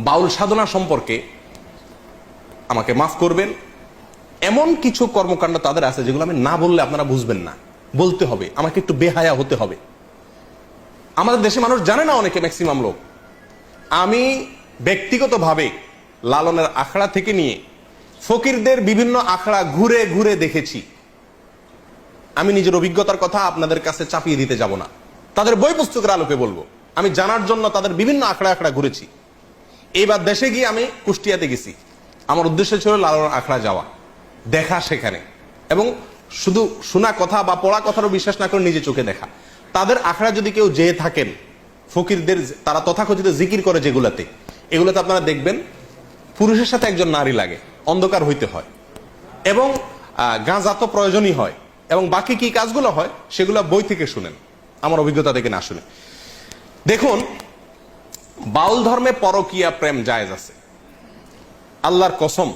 বাউল সাধনা সম্পর্কে আমাকে মাফ করবেন, এমন কিছু কর্মকাণ্ড তাদের আছে যেগুলো আমি না বললে আপনারা বুঝবেন না, বলতে হবে, আমাকে একটু বেহায়া হতে হবে। আমাদের দেশে মানুষ জানে না, অনেকে ম্যাক্সিমাম লোক। আমি ব্যক্তিগতভাবে লালনের আখড়া থেকে নিয়ে ফকিরদের বিভিন্ন আখড়া ঘুরে ঘুরে দেখেছি। আমি নিজের অভিজ্ঞতার কথা আপনাদের কাছে চাপিয়ে দিতে যাব না, তাদের বই পুস্তকের আলোকে বলবো। আমি জানার জন্য তাদের বিভিন্ন আখড়া আখড়া ঘুরেছি। এইবার দেশে গিয়ে আমি কুষ্টিয়াতে গেছি। আমার উদ্দেশ্য ছিল লালনের আখড়া যাওয়া, দেখা সেখানে, এবং শুধু শোনা কথা বা পড়া কথারও বিশ্বাস না করে নিজে চোখে দেখা। তাদের আখড়া যদি কেউ যেয়ে থাকেন, ফকিরদের তারা তথাকথিত জিকির করে যেগুলাতে, এগুলোতে আপনারা দেখবেন পুরুষের সাথে একজন নারী লাগে, অন্ধকার হইতে হয়, এবং গাঁজা তো প্রয়োজনই হয়, এবং বাকি কি কাজগুলো হয় সেগুলো বই থেকে শুনেন, আমার অভিজ্ঞতা থেকে না শুনে। দেখুন, বাউল ধর্মে পরকীয়া প্রেম জায়েজ আছে। আল্লাহর কসম,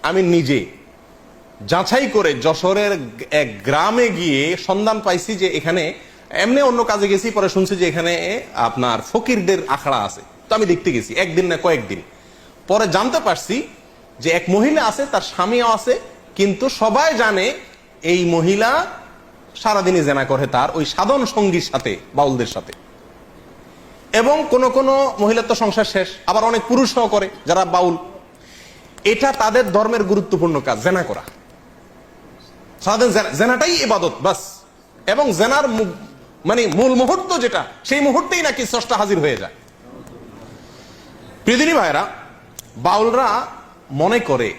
আমি নিজে যাচাই করে যশোরের এক গ্রামে গিয়ে সন্ধান পাইছি যে এখানে, এমনি অন্য কাজে গেছি, পরে শুনছি যে এখানে আপনার ফকিরদের আখড়া আছে। তো আমি দেখতে গেছি, একদিন না কয়েকদিন পরে জানতে পারছি যে এক মহিলা আছে, তার স্বামীও আছে, কিন্তু সবাই জানে এই মহিলা সারাদিনই জেনা করে তার ওই সাধন সঙ্গীর সাথে, বাউলদের সাথে। এবং কোন কোন মহিলার তো সংসার শেষ, আবার অনেক পুরুষও করে যারা বাউল। এটা তাদের ধর্মের গুরুত্বপূর্ণ কাজ, জেনা করা। সারাদিন জেনাটাই ইবাদত বাস। এবং জেনার মানে মূল মুহূর্ত যেটা, সেই মুহূর্তেই নাকি স্রষ্টা হাজির হয়ে যায়। প্রিয়দিনী ভাইরা, বাউলরা মনে করে,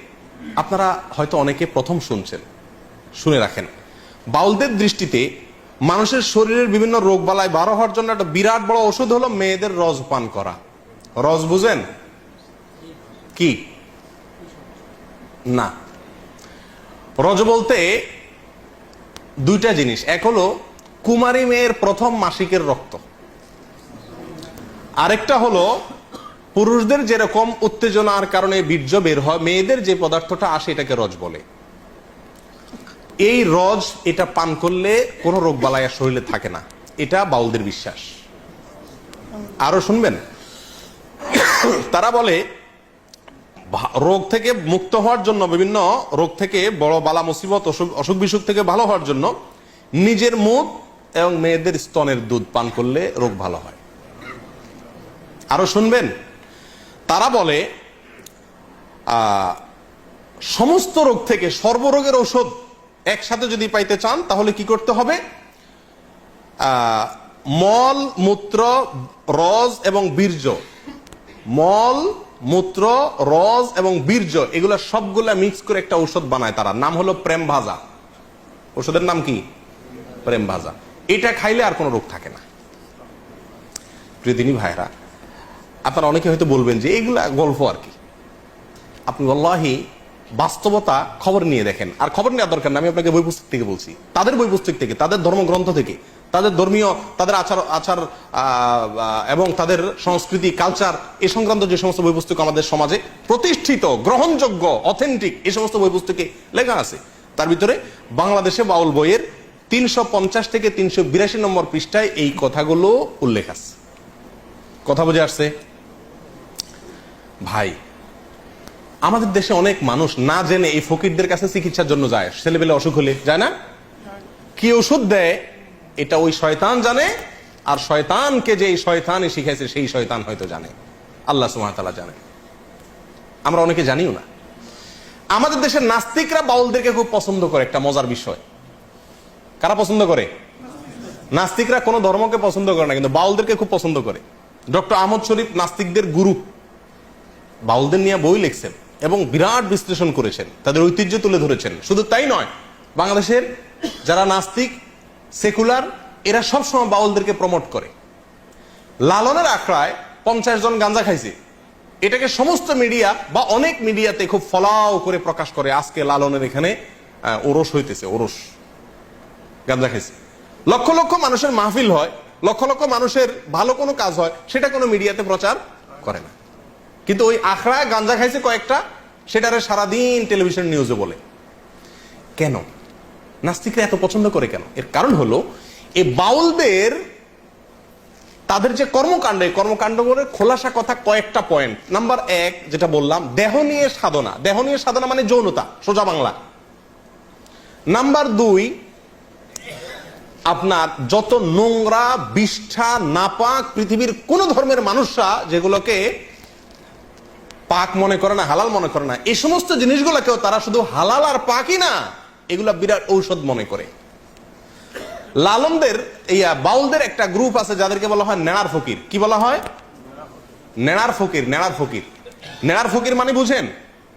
আপনারা হয়তো অনেকে প্রথম শুনছেন, শুনে রাখেন, বাউলদের দৃষ্টিতে মানুষের শরীরের বিভিন্ন রোগ বালাই বারো হওয়ার জন্য একটা বিরাট বড় ওষুধ হলো মেয়েদের রস পান করা। রস বুঝেন কি? না, রজ বলতে দুইটা জিনিস। এক হলো কুমারী মেয়ের প্রথম মাসিকের রক্ত, আরেকটা হলো পুরুষদের যেরকম উত্তেজনার কারণে বীর্য বের হয়, মেয়েদের যে পদার্থটা আসে এটাকে রজ বলে। এই রজ, এটা পান করলে কোনো রোগ বালাই আর শরীরে থাকে না, এটা বাউলদের বিশ্বাস। আরো শুনবেন, তারা বলে রোগ থেকে মুক্ত হওয়ার জন্য, বিভিন্ন রোগ থেকে, বড় বালা মুসিবত, অসুখ বিসুখ থেকে ভালো হওয়ার জন্য নিজের মুখ এবং মেয়েদের স্তনের দুধ পান করলে রোগ ভালো হয়। আরো শুনবেন, তারা বলে সমস্ত রোগ থেকে সর্বরোগের ঔষধ একসাথে যদি পাইতে চান তাহলে কি করতে হবে? মল, মূত্র, রজ এবং বীর্য, মল, মূত্র, রজ এবং বীর্য, এগুলা সবগুলা মিক্স করে একটা ঔষধ বানায় তারা, নাম হলো প্রেম ভাজা। ওষুধের নাম কি? প্রেম ভাজা। এটা খাইলে আর কোনো রোগ থাকে না। প্রিয়দিনী ভাইরা, আপনারা অনেকে হয়তো বলবেন যে এগুলা গল্প আর কি। আপনি আল্লাহি বাস্তবতা খবর নিয়ে দেখেন, আর খবর নেওয়ার দরকার না, আমি আপনাকে বই পুস্তক থেকে বলছি, তাদের বই পুস্তক থেকে, তাদের ধর্মগ্রন্থ থেকে, তাদের ধর্মীয়, তাদের আচার এবং তাদের সংস্কৃতি, কালচার, এই সংক্রান্ত যে সমস্ত বই পুস্তক আমাদের সমাজে প্রতিষ্ঠিত, গ্রহণযোগ্য, অথেন্টিক, এই সমস্ত বই পুস্তকে লেখা আছে। তার ভিতরে বাংলাদেশে বাউল বইয়ের 350 থেকে 382 নম্বর পৃষ্ঠায় এই কথাগুলো উল্লেখ আছে। কথা বুঝে আসছে ভাই? আমাদের দেশে অনেক মানুষ না জেনে এই ফকিরদের কাছে চিকিৎসার জন্য যায়, ছেলেবেলে অসুখ হলে যায় না, কি ওষুধ দেয় এটা ওই শয়তান জানে, আর শয়তানকে যে এই শয়তানই শিখাইছে সেই শয়তান হয়তো জানে, আল্লাহ সুবহানাহু ওয়া তাআলা জানে, আমরা অনেকে জানিও না। আমাদের দেশের নাস্তিকরা বাউলদেরকে খুব পছন্দ করে, একটা মজার বিষয়। কারা পছন্দ করে? নাস্তিকরা কোনো ধর্মকে পছন্দ করে না, কিন্তু বাউলদেরকে খুব পছন্দ করে। ডক্টর আহমদ শরীফ নাস্তিকদের গুরু, বাউলদের নিয়ে বই লিখছেন এবং বিরাট বিশ্লেষণ করেছেন, তাদের ঐতিহ্য তুলে ধরেছেন। শুধু তাই নয়, বাংলাদেশের যারা নাস্তিক, সেকুলার, এরা সবসময় বাউলদেরকে প্রমোট করে। লালনের আখড়ায় 50 জন গাঁজা খাইছে, এটাকে সমস্ত মিডিয়া বা অনেক মিডিয়াতে খুব ফলাও করে প্রকাশ করে, আজকে লালনের এখানে ওরস হইতেছে, ওরস, গাঁজা খাইছে। লক্ষ লক্ষ মানুষের মাহফিল হয়, লক্ষ লক্ষ মানুষের ভালো কোনো কাজ হয়, সেটা কোনো মিডিয়াতে প্রচার করে না। কিন্তু ওই আখড়ায় গাঁজা খাইছে কয়েকটা, সেটারে সারাদিন টেলিভিশন নিউজে বলে। কেন নাস্তিকরা এত পছন্দ করে কেন? এর কারণ হলো এই বাউলদের তাদের যে কর্মকাণ্ড, এই কর্মকাণ্ড করে খোলাসা কথা কয়েকটা পয়েন্ট। নাম্বার 1 যেটা বললাম, দেহ নিয়ে সাধনা। দেহ নিয়ে সাধনা মানে যৌনতা, সোজা বাংলা। নাম্বার 2, আপনার যত নোংরা, বিষ্ঠা, নাপাক পৃথিবীর কোন ধর্মের মানুষরা যেগুলোকে পাক মনে করে না, হালাল মনে করে না, এই সমস্ত জিনিসগুলোকেও তারা শুধু হালাল আর পাকই না, এগুলা বিরাট ঔষধ মনে করে। লালনদের বাউলদের একটা গ্রুপ আছে যাদেরকে বলা হয় নেড়ার ফকির। কি বলা হয়? নেড়ার ফকির। নেড়ার ফকির, নেড়ার ফকির মানে বুঝেন?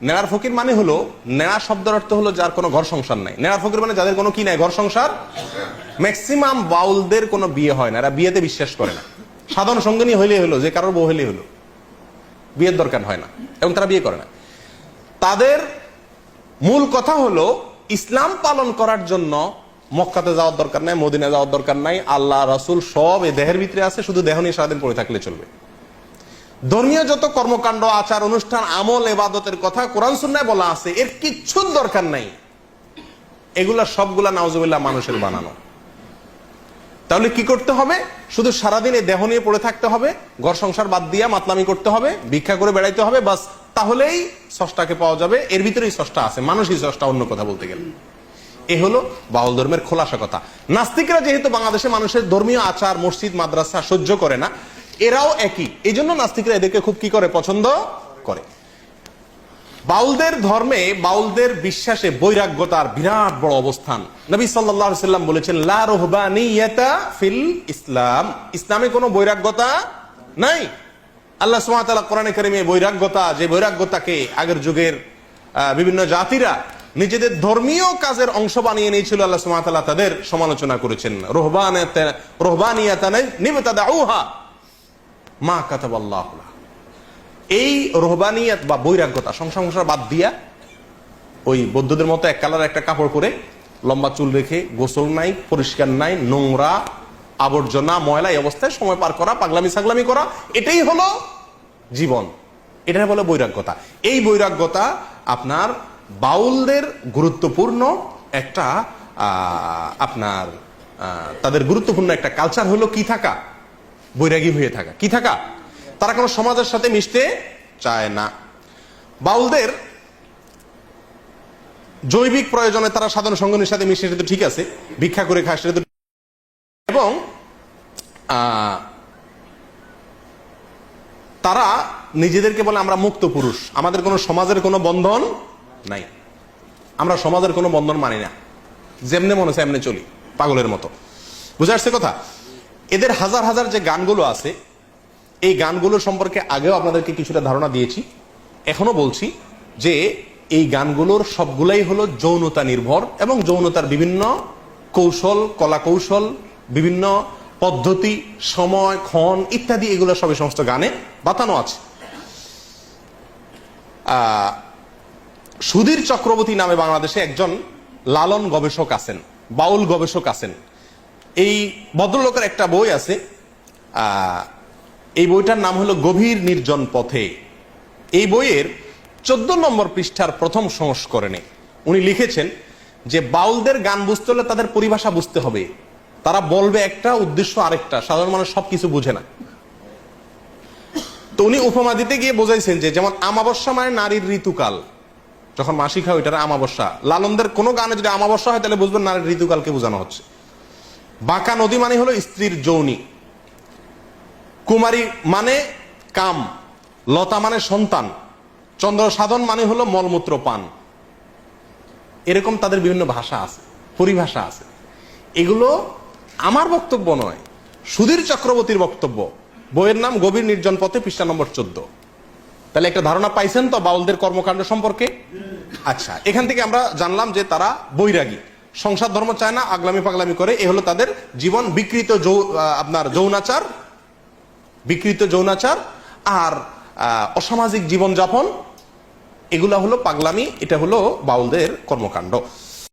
নেড়ার ফকির মানে হলো, নেড়া শব্দের অর্থ হলো যার কোনো ঘর সংসার নাই। নেড়ার ফকির মানে যাদের কোনো কি নাই, ঘর সংসার। ম্যাক্সিমাম বাউলদের কোনো বিয়ে হয় না, এরা বিয়েতে বিশ্বাস করে না। সাধারণ সঙ্গিনী হইলেই হলো, যে কারোর বউ হইলেই হলো, বিয়ের দরকার হয় না, এবং তারা বিয়ে করে না। তাদের মূল কথা হলো ইসলাম পালন করার জন্য মক্কাতে যাওয়ার দরকার নাই, মদিনা যাওয়ার দরকার নাই, আল্লাহ রাসূল সব এই দেহের ভিতরে আছে, শুধু দেহ নিয়ে সারাদিন পড়ে থাকলে চলবে। ধর্মীয় যত কর্মকাণ্ড, আচার অনুষ্ঠান, আমল, ইবাদতের কথা কোরআন সুন্নাহয় বলা আছে, এর কিচ্ছুর দরকার নাই। এগুলা সবগুলা নাউজুবিল্লাহ মানুষের বানানো। তাহলে কি করতে হবে? শুধু সারাদিন এই দেহ নিয়ে পড়ে থাকতে হবে, ঘর সংসার বাদ দিয়া মাতলামি করতে হবে, ভিক্ষা করে বেড়াইতে হবে, বাস। তাহলেই স্রষ্টাকে পাওয়া যাবে। এর ভিতরেই স্রষ্টা আছে, মানুষই স্রষ্টা, অন্য কথা বলতে গেলে। এ হলো বাউল ধর্মের খোলাসা কথা। নাস্তিকরা যেহেতু বাংলাদেশে মানুষের ধর্মীয় আচার, মসজিদ, মাদ্রাসা সহ্য করে না, এরাও একই। এই জন্য নাস্তিকরা এদেরকে খুব কি করে, পছন্দ করে। বাউলদের ধর্মে, বাউলদের বিশ্বাসে বৈরাগ্যতার বিরাট বড় অবস্থান। নবী সাল্লাল্লাহু আলাইহি সাল্লাম বলেছেন, লা রুহবানিয়াতা ফিল ইসলাম। ইসলামে কোনো বৈরাগ্যতা নাই। আল্লাহ সুবহানাহু ওয়া তাআলা কোরআনে কারীমে বৈরাগ্যতা, যে বৈরাগ্যতাকে আগের যুগের বিভিন্ন জাতিরা নিজেদের ধর্মীয় কাজের অংশ বানিয়ে নিয়েছিল, আল্লাহ সুবহানাহু ওয়া তাআলা তাদের সমালোচনা করেছেন। রুহবানিয়াতান নিবতাদাউহা মা কাতাবাল্লাহু লাহা। এই রুহবানিয়াত বা বৈরাগ্যতা, সংসার বাদ দিয়া ওই বৌদ্ধদের মতো এক কালার একটা কাপড় পরে, লম্বা চুল রেখে, গোসল নাই, পরিষ্কার নাই, নোংরা, আবর্জনা, ময়লা, এই অবস্থায় সময় পার করা, পাগলামি ছাগলামি করা, এটাই হলো জীবন। এটাই বলে বৈরাগ্যতা। এই বৈরাগ্যতা আপনার বাউলদের গুরুত্বপূর্ণ একটা আপনার তাদের গুরুত্বপূর্ণ একটা কালচার হলো কি থাকা, বৈরাগী হয়ে থাকা। কি থাকা? তারা কোনো সমাজের সাথে মিশতে চায় না। বাউলদের জৈবিক প্রয়োজনে তারা সাধারণ সঙ্গীর সাথে মিশে, সেটা তো ঠিক আছে, ভিক্ষা করে খায়, সেটা তো, এবং তারা নিজেদেরকে বলে আমরা মুক্ত পুরুষ, আমাদের কোনো সমাজের কোনো বন্ধন নাই, আমরা সমাজের কোনো বন্ধন মানি না, যেমনে মনে হচ্ছে এমনি চলি, পাগলের মতো। বুঝে আসছে কথা? এদের হাজার হাজার যে গানগুলো আছে, এই গানগুলো সম্পর্কে আগেও আপনাদেরকে কিছুটা ধারণা দিয়েছি, এখনো বলছি যে এই গানগুলোর সবগুলাই হলো যৌনতা নির্ভর, এবং যৌনতার বিভিন্ন কৌশল, কলা কৌশল, বিভিন্ন পদ্ধতি, সময়, ক্ষণ ইত্যাদি, এগুলো সবই সমস্ত গানে বাতানো আছে। সুধীর চক্রবর্তী নামে বাংলাদেশে একজন লালন গবেষক আছেন, বাউল গবেষক আছেন। এই ভদ্রলোকের একটা বই আছে, এই বইটার নাম হলো গভীর নির্জন পথে। এই বইয়ের 14 নম্বর পৃষ্ঠার প্রথম সংস্করণে উনি লিখেছেন যে বাউলদের গান বুঝতে হলে তাদের পরিভাষা বুঝতে হবে। তারা বলবে একটা, উদ্দেশ্য আরেকটা, সাধারণ মানুষ সবকিছু বুঝে না। তো উনি উপমা দিতে গিয়ে বোঝাইছেন যে, যেমন আমাবস্যা মানে নারীর ঋতুকাল, যখন মাসিক হয় ওইটার আমাবস্যা। লালনদের কোনো গানে যদি আমাবস্যা হয় তাহলে বুঝবেন নারীর ঋতুকালকে বোঝানো হচ্ছে। বাঁকা নদী মানে হলো স্ত্রীর যৌনি, কুমারী মানে কাম, লতা মানে সন্তান, চন্দ্র সাধন মানে হলো মলমূত্র পান। এরকম তাদের বিভিন্ন ভাষা আছে, পরিভাষা আছে। এগুলো আমার বক্তব্য নয়, সুধীর চক্রবর্তীর বক্তব্য। বইয়ের নাম গভীর নির্জন পথে, পৃষ্ঠা নম্বর 14। তাহলে একটা ধারণা পাইছেন তো বাউলদের কর্মকাণ্ড সম্পর্কে? আচ্ছা, এখান থেকে আমরা জানলাম যে তারা বৈরাগী, সংসার ধর্ম চায় না, আগলামি পাগলামি করে। এ হলো তাদের জীবন। বিকৃত আপনার যৌনাচার, বিকৃত যৌনাচার আর অসামাজিক জীবনযাপন, এগুলা হলো পাগলামি। এটা হলো বাউলদের কর্মকাণ্ড।